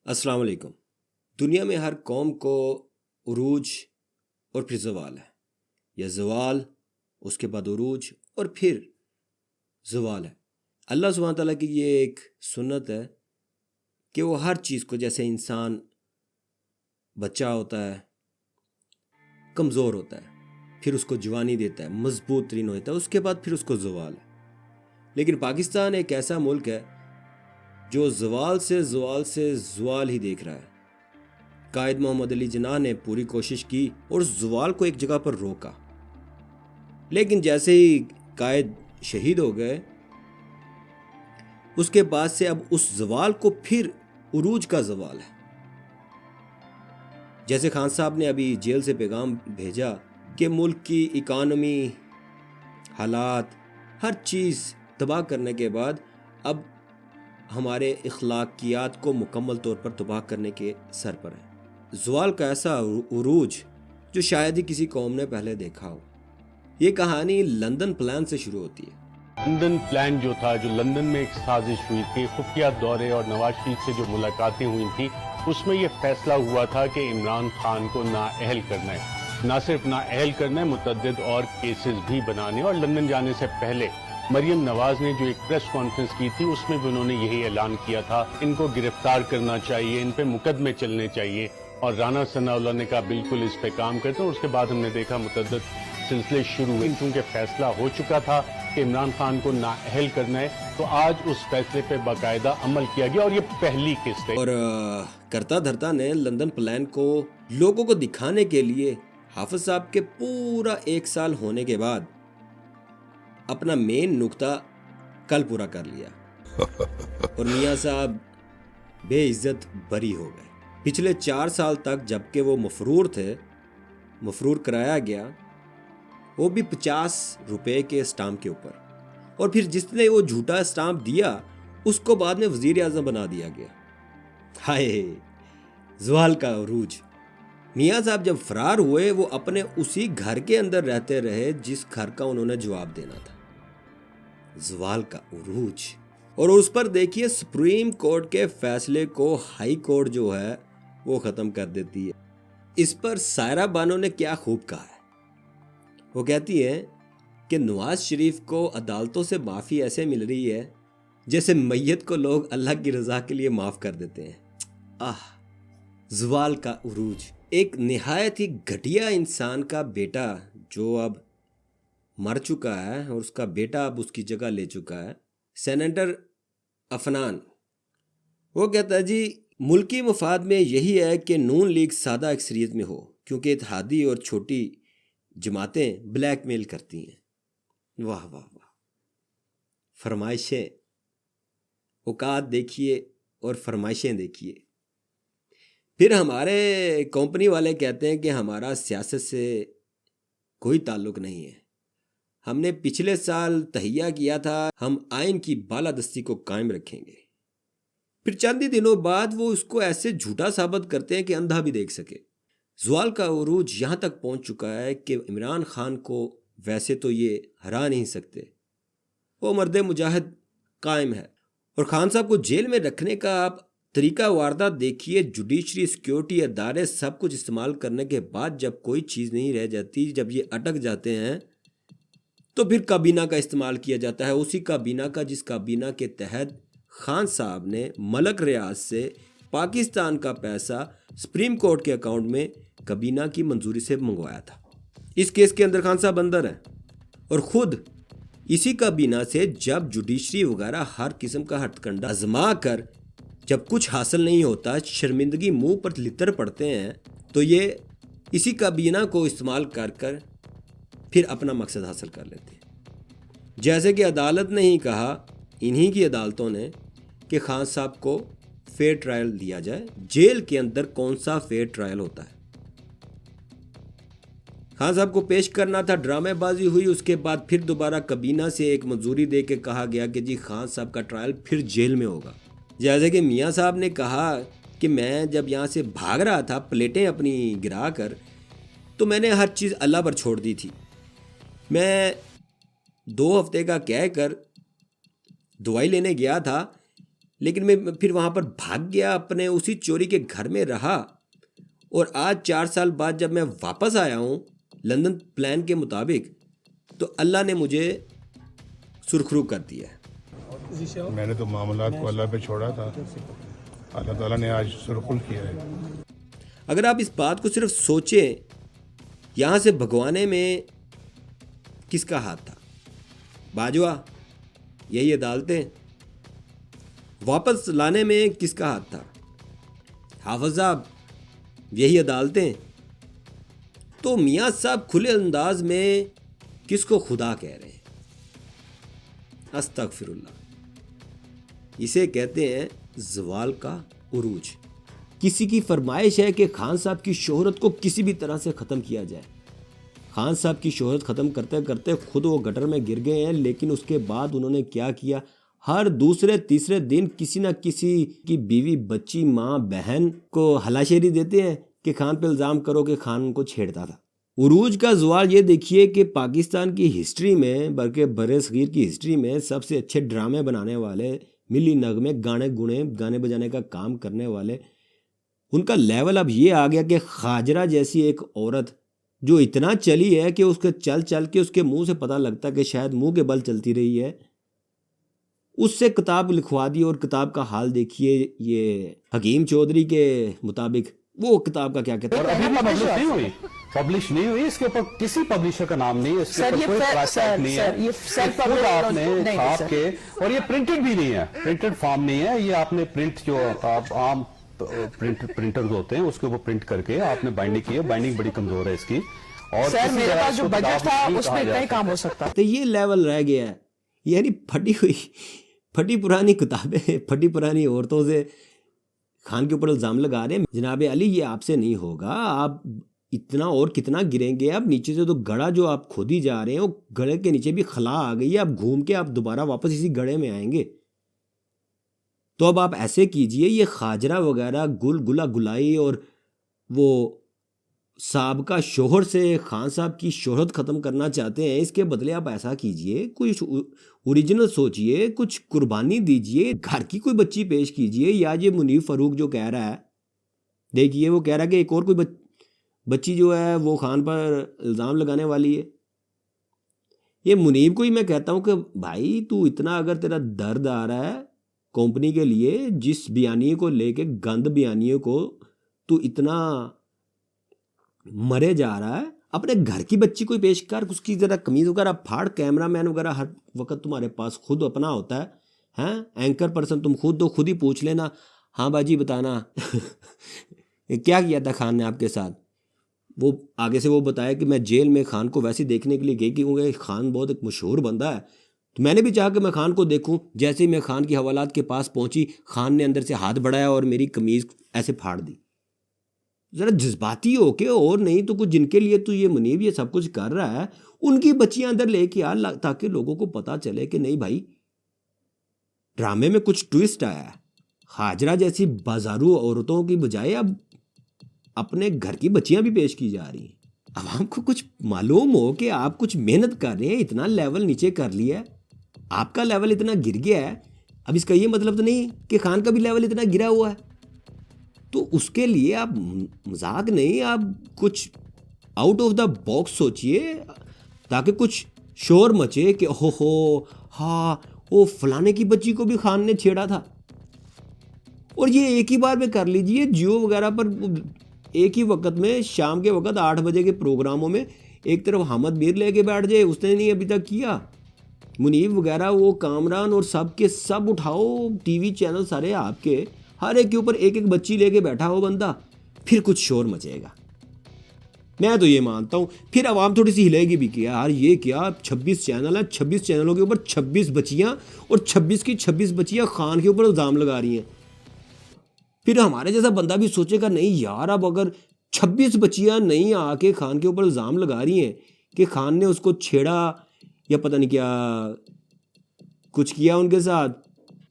السلام علیکم۔ دنیا میں ہر قوم کو عروج اور پھر زوال ہے، یا زوال اس کے بعد عروج اور پھر زوال ہے۔ اللہ سبحانہ تعالیٰ کی یہ ایک سنت ہے کہ وہ ہر چیز کو، جیسے انسان بچہ ہوتا ہے، کمزور ہوتا ہے، پھر اس کو جوانی دیتا ہے، مضبوط ترین ہوتا ہے، اس کے بعد پھر اس کو زوال ہے۔ لیکن پاکستان ایک ایسا ملک ہے جو زوال سے زوال ہی دیکھ رہا ہے۔ قائد محمد علی جناح نے پوری کوشش کی اور زوال کو ایک جگہ پر روکا، لیکن جیسے ہی قائد شہید ہو گئے، اس کے بعد سے اب اس زوال کو پھر عروج کا زوال ہے۔ جیسے خان صاحب نے ابھی جیل سے پیغام بھیجا کہ ملک کی اکانومی، حالات، ہر چیز تباہ کرنے کے بعد اب ہمارے اخلاقیات کو مکمل طور پر تباہ کرنے کے سر پر ہے۔ زوال کا ایسا عروج جو شاید ہی کسی قوم نے پہلے دیکھا ہو۔ یہ کہانی لندن پلان سے شروع ہوتی ہے۔ لندن پلان جو تھا، جو لندن میں ایک سازش ہوئی تھی، خفیہ دورے اور نواز شریف سے جو ملاقاتیں ہوئی تھیں، اس میں یہ فیصلہ ہوا تھا کہ عمران خان کو نااہل کرنا ہے، نہ صرف نااہل کرنا ہے، متعدد اور کیسز بھی بنانے۔ اور لندن جانے سے پہلے مریم نواز نے جو ایک پریس کانفرنس کی تھی، اس میں بھی انہوں نے یہی اعلان کیا تھا، ان کو گرفتار کرنا چاہیے، ان پہ مقدمے چلنے چاہیے۔ اور رانا ثناء اللہ نے کہا بالکل اس پہ کام کرتے ہیں۔ اور اس کے بعد ہم نے دیکھا متعدد سلسلے شروع ہوئے، چونکہ فیصلہ ہو چکا تھا کہ عمران خان کو نااہل کرنا ہے، تو آج اس فیصلے پہ باقاعدہ عمل کیا گیا، اور یہ پہلی قسط ہے۔ اور کرتا دھرتا نے لندن پلان کو لوگوں کو دکھانے کے لیے حافظ صاحب کے پورا 1 سال ہونے کے بعد اپنا مین نقطہ کل پورا کر لیا، اور میاں صاحب بے عزت بری ہو گئے۔ پچھلے 4 سال تک جبکہ وہ مفرور تھے، مفرور کرایا گیا، وہ بھی 50 روپے کے اسٹامپ کے اوپر، اور پھر جس نے وہ جھوٹا اسٹامپ دیا اس کو بعد میں وزیر اعظم بنا دیا گیا۔ ہائے زوال کا عروج۔ میاں صاحب جب فرار ہوئے، وہ اپنے اسی گھر کے اندر رہتے رہے جس گھر کا انہوں نے جواب دینا تھا۔ زوال کا عروج۔ اور اس پر دیکھیے سپریم کورٹ کے فیصلے کو ہائی کورٹ جو ہے وہ ختم کر دیتی ہے۔ اس پر سائرہ بانو نے کیا خوب کہا ہے۔ وہ کہتی ہے کہ نواز شریف کو عدالتوں سے معافی ایسے مل رہی ہے جیسے میت کو لوگ اللہ کی رضا کے لیے معاف کر دیتے ہیں۔ زوال کا عروج۔ ایک نہایت ہی گھٹیا انسان کا بیٹا جو اب مر چکا ہے، اور اس کا بیٹا اب اس کی جگہ لے چکا ہے، سینیٹر عفنان، وہ کہتا ہے جی ملکی مفاد میں یہی ہے کہ نون لیگ سادہ اکثریت میں ہو، کیونکہ اتحادی اور چھوٹی جماعتیں بلیک میل کرتی ہیں۔ واہ واہ واہ، فرمائشیں، اوقات دیکھیے اور فرمائشیں دیکھیے۔ پھر ہمارے کمپنی والے کہتے ہیں کہ ہمارا سیاست سے کوئی تعلق نہیں ہے، ہم نے پچھلے سال تہیہ کیا تھا، ہم آئین کی بالادستی کو قائم رکھیں گے۔ پھر چند ہی دنوں بعد وہ اس کو ایسے جھوٹا ثابت کرتے ہیں کہ اندھا بھی دیکھ سکے۔ زوال کا عروج یہاں تک پہنچ چکا ہے کہ عمران خان کو ویسے تو یہ ہرا نہیں سکتے، وہ مرد مجاہد قائم ہے، اور خان صاحب کو جیل میں رکھنے کا آپ طریقہ واردات دیکھیے، جوڈیشری، سیکیورٹی ادارے سب کچھ استعمال کرنے کے بعد جب کوئی چیز نہیں رہ جاتی، جب یہ اٹک جاتے ہیں، تو پھر کابینہ کا استعمال کیا جاتا ہے، اسی کابینہ کا جس کابینہ کے تحت خان صاحب نے ملک ریاض سے پاکستان کا پیسہ سپریم کورٹ کے اکاؤنٹ میں کابینہ کی منظوری سے منگوایا تھا۔ اس کیس کے اندر خان صاحب اندر ہیں، اور خود اسی کابینہ سے جب جوڈیشری وغیرہ ہر قسم کا ہتھ کنڈا آزما کر جب کچھ حاصل نہیں ہوتا، شرمندگی منہ پر لتر پڑتے ہیں، تو یہ اسی کابینہ کو استعمال کر کر پھر اپنا مقصد حاصل کر لیتے ہیں۔ جیسے کہ عدالت نے ہی کہا، انہی کی عدالتوں نے، کہ خان صاحب کو فیئر ٹرائل دیا جائے۔ جیل کے اندر کون سا فیئر ٹرائل ہوتا ہے؟ خان صاحب کو پیش کرنا تھا، ڈرامے بازی ہوئی، اس کے بعد پھر دوبارہ کابینہ سے ایک منظوری دے کے کہا گیا کہ جی خان صاحب کا ٹرائل پھر جیل میں ہوگا۔ جیسے کہ میاں صاحب نے کہا کہ میں جب یہاں سے بھاگ رہا تھا پلیٹیں اپنی گرا کر، تو میں نے ہر چیز اللہ پر چھوڑ دی تھی، میں 2 ہفتے کا کہہ کر دوائی لینے گیا تھا، لیکن میں پھر وہاں پر بھاگ گیا، اپنے اسی چوری کے گھر میں رہا، اور آج 4 سال بعد جب میں واپس آیا ہوں لندن پلان کے مطابق، تو اللہ نے مجھے سرخرو کر دیا ہے۔ میں نے تو معاملات کو اللہ پہ چھوڑا تھا، اللہ تعالیٰ نے آج سرخل کیا ہے۔ اگر آپ اس بات کو صرف سوچیں، یہاں سے بھگوانے میں کس کا ہاتھ تھا؟ باجوہ، یہی عدالتیں؟ واپس لانے میں کس کا ہاتھ تھا؟ حافظ صاحب، یہی عدالتیں؟ تو میاں صاحب کھلے انداز میں کس کو خدا کہہ رہے ہیں؟ استغفر اللہ۔ اسے کہتے ہیں زوال کا عروج۔ کسی کی فرمائش ہے کہ خان صاحب کی شہرت کو کسی بھی طرح سے ختم کیا جائے۔ خان صاحب کی شہرت ختم کرتے کرتے خود وہ گٹر میں گر گئے ہیں، لیکن اس کے بعد انہوں نے کیا کیا؟ ہر دوسرے تیسرے دن کسی نہ کسی کی بیوی، بچی، ماں، بہن کو ہلاشیری دیتے ہیں کہ خان پہ الزام کرو کہ خان ان کو چھیڑتا تھا۔ عروج کا زوال یہ دیکھیے کہ پاکستان کی ہسٹری میں، بلکہ بر صغیر کی ہسٹری میں سب سے اچھے ڈرامے بنانے والے، ملی نغمے، گانے بجانے کا کام کرنے والے، ان کا لیول اب یہ آ گیا کہ خاجرہ جیسی ایک عورت جو اتنا چلی ہے کہ اس کے چل کے اس کے منہ سے پتہ لگتا ہے کہ شاید منہ کے بل چلتی رہی ہے، اس سے کتاب لکھوا دی، اور کتاب کا حال دیکھیے یہ حکیم چودھری کے مطابق وہ کتاب کا کیا کہتا ہے۔ اور ابھی بھی پبلش نہیں ہوئی، اس کے اوپر کسی پبلشر کا نام نہیں ہے، اس کے اوپر کوئی پریس ٹیگ نہیں ہے، یہ خود آپ نے چھاپ کے، اور یہ پرنٹڈ بھی نہیں ہے، پرنٹڈ فارم نہیں ہے، یہ آپ نے پرنٹ جو آپ عام پرنٹرز ہوتے ہیں اس کے اوپر پرنٹ کر کے آپ نے بائنڈنگ کی ہے، بائنڈنگ بڑی کمزور ہے اس کی، اور سر میرے پاس جو بجٹ تھا اس میں اتنا ہی کام ہو سکتا۔ تو یہ لیول رہ گیا ہے، یعنی پھٹی پرانی کتابیں، پھٹی پرانی عورتوں سے خان کے اوپر الزام لگا رہے ہیں۔ جناب علی، یہ آپ سے نہیں ہوگا، آپ اتنا اور کتنا گریں گے؟ آپ نیچے سے تو گڑھا جو آپ کھودی جا رہے ہیں، وہ گڑھے کے نیچے بھی خلا آ گئی ہے، آپ گھوم کے آپ دوبارہ واپس اسی گڑھے میں آئیں گے۔ تو اب آپ ایسے کیجئے، یہ خاجرہ وغیرہ گلا گلائی اور وہ سابقہ شوہر سے خان صاحب کی شہرت ختم کرنا چاہتے ہیں، اس کے بدلے آپ ایسا کیجئے، کچھ اوریجنل سوچئے، کچھ قربانی دیجئے، گھر کی کوئی بچی پیش کیجئے۔ یا یہ منیف فاروق جو کہہ رہا ہے، دیکھیے وہ کہہ رہا ہے کہ ایک اور کوئی بچی جو ہے وہ خان پر الزام لگانے والی ہے۔ یہ منیب کو ہی میں کہتا ہوں کہ بھائی تو اتنا اگر تیرا درد آ رہا ہے کمپنی کے لیے، جس بیانیے کو لے کے، گند بیانیے کو تو اتنا مرے جا رہا ہے، اپنے گھر کی بچی کو پیش کر، اس کی ذرا قمیض وغیرہ پھاڑ، کیمرہ مین وغیرہ ہر وقت تمہارے پاس خود اپنا ہوتا ہے، ہیں اینکر پرسن تم خود ہی پوچھ لینا، ہاں باجی بتانا کیا کیا تھا خان نے آپ کے ساتھ۔ وہ آگے سے وہ بتایا کہ میں جیل میں خان کو ویسے دیکھنے کے لیے گئی کیونکہ خان بہت ایک مشہور بندہ ہے، تو میں نے بھی چاہا کہ میں خان کو دیکھوں۔ جیسے ہی میں خان کی حوالات کے پاس پہنچی، خان نے اندر سے ہاتھ بڑھایا اور میری قمیض ایسے پھاڑ دی۔ ذرا جذباتی ہو کے، اور نہیں تو کچھ جن کے لیے تو یہ منیب یہ سب کچھ کر رہا ہے، ان کی بچیاں اندر لے کے آ، تاکہ لوگوں کو پتا چلے کہ نہیں بھائی ڈرامے میں کچھ ٹویسٹ آیا ہے۔ خاجرہ جیسی بازارو عورتوں کی بجائے اب اپنے گھر کی بچیاں بھی پیش کی جا رہی ہیں۔ عوام کو کچھ معلوم ہو کہ آپ کچھ محنت کر رہے ہیں، اتنا لیول نیچے کر لیا ہے، آپ کا لیول اتنا گر گیا ہے۔ اب اس کا یہ مطلب تو نہیں کہ خان کا بھی لیول اتنا گرا ہوا ہے، تو اس کے لیے آپ مذاق نہیں، آپ کچھ آؤٹ آف دا باکس سوچئے، تاکہ کچھ شور مچے کہ ہو ہاں وہ فلانے کی بچی کو بھی خان نے چھیڑا تھا۔ اور یہ ایک ہی بار میں کر لیجئے، جیو وغیرہ پر ایک ہی وقت میں شام کے وقت 8 بجے کے پروگراموں میں ایک طرف حامد میر لے کے بیٹھ جائے، اس نے نہیں ابھی تک کیا، منیب وغیرہ وہ کامران اور سب کے سب اٹھاؤ، ٹی وی چینل سارے آپ کے، ہر ایک کے اوپر ایک ایک بچی لے کے بیٹھا ہو بندہ، پھر کچھ شور مچے گا۔ میں تو یہ مانتا ہوں پھر عوام تھوڑی سی ہلے گی بھی کہ یار یہ کیا، 26 چینل ہیں، 26 چینلوں کے اوپر 26 بچیاں، اور 26 کی 26 بچیاں خان کے اوپر الزام لگا رہی ہیں۔ پھر ہمارے جیسا بندہ بھی سوچے گا نہیں یار، اب اگر 26 بچیاں نہیں آ کے خان کے اوپر الزام لگا رہی ہیں کہ خان نے اس کو چھیڑا یا پتہ نہیں کیا کچھ کیا ان کے ساتھ،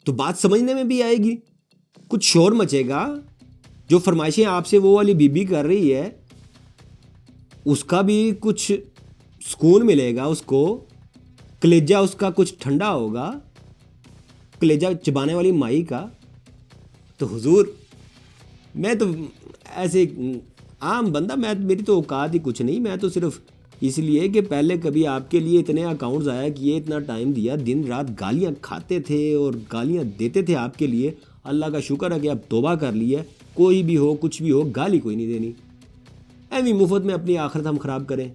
تو بات سمجھنے میں بھی آئے گی، کچھ شور مچے گا۔ جو فرمائشیں آپ سے وہ والی بی بی کر رہی ہے، اس کا بھی کچھ سکون ملے گا، اس کو کلیجہ اس کا کچھ ٹھنڈا ہوگا۔ کلیجہ چبانے والی مائی کا، تو حضور میں تو ایسے عام بندہ، میری تو اوقات ہی کچھ نہیں، میں تو صرف اس لیے کہ پہلے کبھی آپ کے لیے اتنے اکاؤنٹ ضائع کیے، اتنا ٹائم دیا، دن رات گالیاں کھاتے تھے اور گالیاں دیتے تھے آپ کے لیے، اللہ کا شکر ہے کہ اب توبہ کر لی ہے، کوئی بھی ہو کچھ بھی ہو گالی کوئی نہیں دینی، ایویں مفت میں اپنی آخرت ہم خراب کریں۔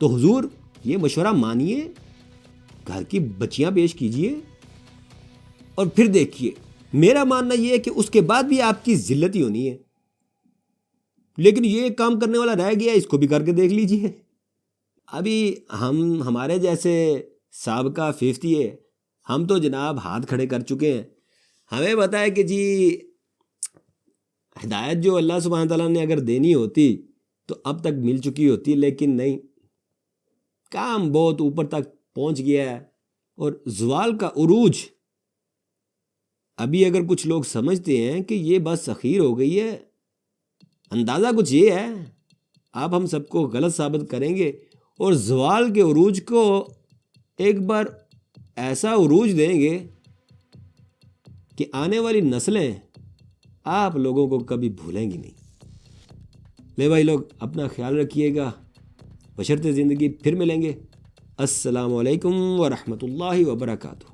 تو حضور یہ مشورہ مانیے، گھر کی بچیاں پیش کیجئے اور پھر دیکھیے، میرا ماننا یہ ہے کہ اس کے بعد بھی آپ کی ذلت ہی ہونی ہے۔ لیکن یہ ایک کام کرنے والا رہ گیا، اس کو بھی کر کے دیکھ لیجئے۔ ابھی ہمارے جیسے سابقہ 50 ہے، ہم تو جناب ہاتھ کھڑے کر چکے ہیں، ہمیں پتہ ہے کہ جی ہدایت جو اللہ سبحانہ تعالیٰ نے اگر دینی ہوتی تو اب تک مل چکی ہوتی، لیکن نہیں، کام بہت اوپر تک پہنچ گیا ہے، اور زوال کا عروج ابھی اگر کچھ لوگ سمجھتے ہیں کہ یہ بس اخیر ہو گئی ہے، اندازہ کچھ یہ ہے، آپ ہم سب کو غلط ثابت کریں گے اور زوال کے عروج کو ایک بار ایسا عروج دیں گے کہ آنے والی نسلیں آپ لوگوں کو کبھی بھولیں گی نہیں۔ لے بھائی لوگ اپنا خیال رکھیے گا، بشرط زندگی پھر ملیں گے۔ السلام علیکم ورحمۃ اللہ وبرکاتہ۔